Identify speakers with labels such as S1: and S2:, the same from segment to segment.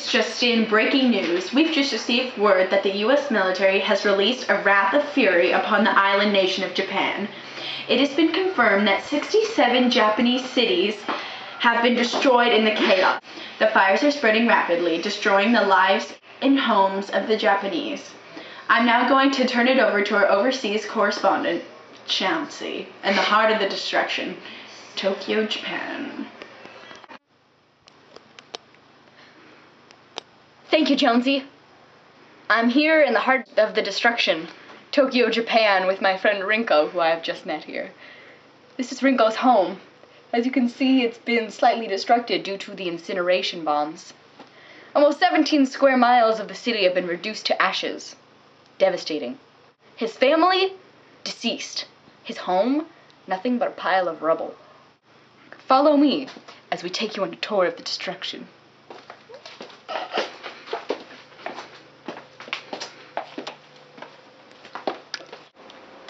S1: it's just in breaking news. We've just received word that the U.S. military has released a wrath of fury upon the island nation of Japan. It has been confirmed that 67 Japanese cities have been destroyed in the chaos. The fires are spreading rapidly, destroying the lives and homes of the Japanese. I'm now going to turn it over to our overseas correspondent, Chauncey, in the heart of the destruction, Tokyo, Japan.
S2: Thank you, Jonesy. I'm here in the heart of the destruction, Tokyo, Japan, with my friend Rinko, who I have just met here. This is Rinko's home. As you can see, it's been slightly destructed due to the incineration bombs. Almost 17 square miles of the city have been reduced to ashes. Devastating. His family? Deceased. His home? Nothing but a pile of rubble. Follow me as we take you on a tour of the destruction.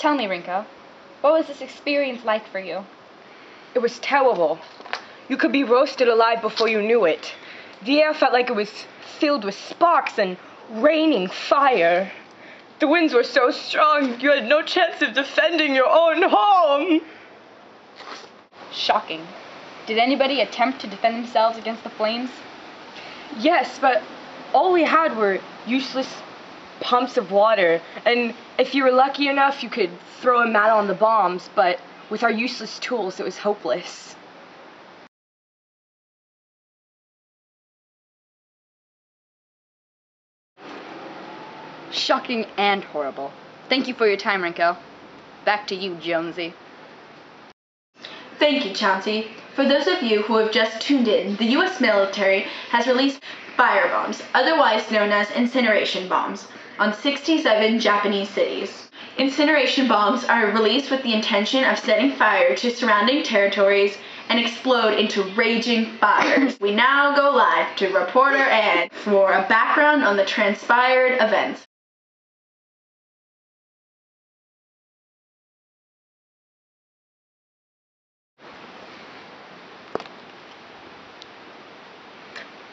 S2: Tell me, Rinko, what was this experience like for you?
S3: It was terrible. You could be roasted alive before you knew it. The air felt like it was filled with sparks and raining fire. The winds were so strong you had no chance of defending your own home.
S2: Shocking. Did anybody attempt to defend themselves against the flames?
S3: Yes, but all we had were useless pumps of water, and if you were lucky enough, you could throw a mat on the bombs, but with our useless tools, it was hopeless.
S2: Shocking and horrible. Thank you for your time, Rinko. Back to you, Jonesy.
S1: Thank you, Chauncey. For those of you who have just tuned in, the U.S. military has released firebombs, otherwise known as incineration bombs, on 67 Japanese cities. Incineration bombs are released with the intention of setting fire to surrounding territories and explode into raging fires. We now go live to reporter Ann for a background on the transpired events.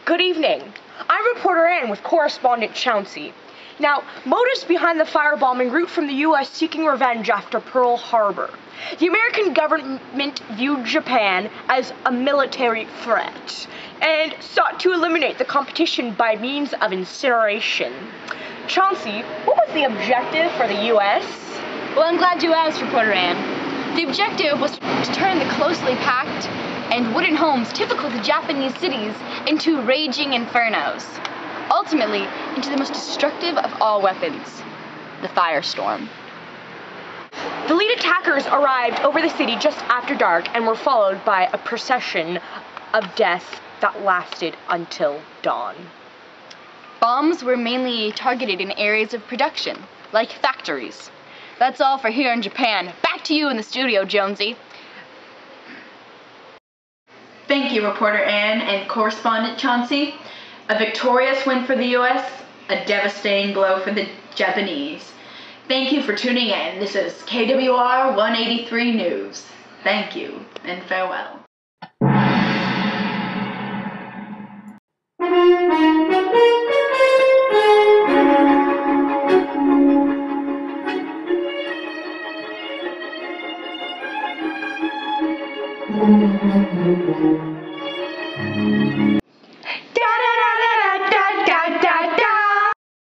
S3: Good evening. I'm reporter Ann with correspondent Chauncey. Now, motives behind the firebombing root from the U.S. seeking revenge after Pearl Harbor. The American government viewed Japan as a military threat and sought to eliminate the competition by means of incineration. Chauncey, what was the objective for the U.S.?
S2: Well, I'm glad you asked, reporter Ann. The objective was to turn the closely packed and wooden homes typical to Japanese cities into raging infernos. Ultimately, into the most destructive of all weapons, the firestorm.
S3: The lead attackers arrived over the city just after dark and were followed by a procession of death that lasted until dawn.
S2: Bombs were mainly targeted in areas of production, like factories. That's all for here in Japan. Back to you in the studio, Jonesy.
S1: Thank you, reporter Ann and correspondent Chauncey. A victorious win for the U.S., a devastating blow for the Japanese. Thank you for tuning in. This is KWR 183 News. Thank you, and farewell.